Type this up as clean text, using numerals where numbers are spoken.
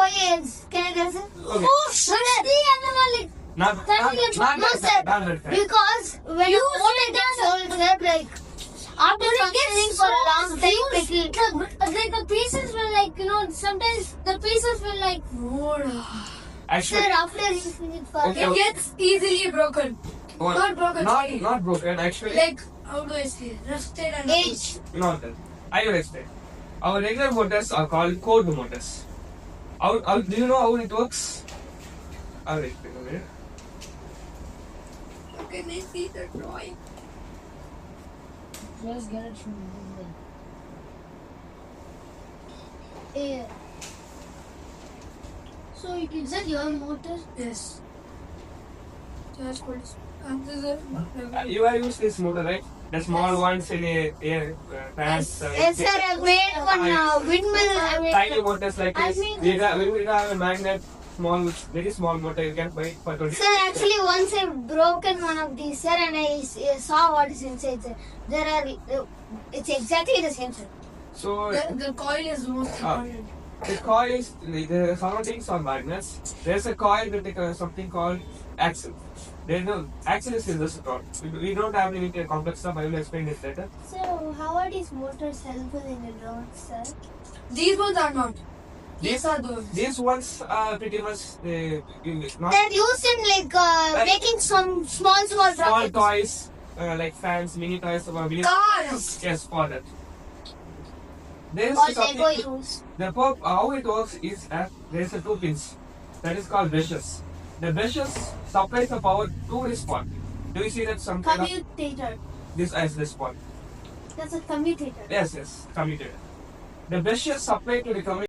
boys. Can I guess it? Okay. Oh, shit! Not that. Because when you hold it down, like after functioning for a long time, like the pieces will sometimes the pieces will roll. Actually, Sir, after using it for Okay. It gets easily broken. what? Not broken. Not broken. Actually, Like, how do I say? Rusted and age. not that. I will explain. Our regular motors are called cold motors. Do you know how it works? I will explain a minute. Can I see the drawing? Just get it from yeah. So you can set your motor. Yes. Just put this. And this is You have used this motor, right? The small ones in a fans. Yes, sir. I made one windmill. I made Tiny motors like I this. mean- We have a magnet, very small motor. You can buy it for 20. Sir, actually, once I broken one of these, sir, and I saw what is inside. Sir. There are. It's exactly the same, sir. So the coil is most important. the coils, the surroundings are magnets. There's a coil with something called axle. There's no axle is in this rod. We don't have any complex stuff. I will explain it later. So, how are these motors helpful in the road, sir? These ones are not. These are those. These ones are pretty much not They're used in making some small small rockets. toys like fans, mini toys. Cars! Yes, for that. There is Or something. Lego use. How it works is there's a two pins that is called brushes. The brushes supplies the power to this spot. Do you see that some kind of Commutator. this as this spot? That's a commutator. Yes, commutator. The brushes supply to the commutator.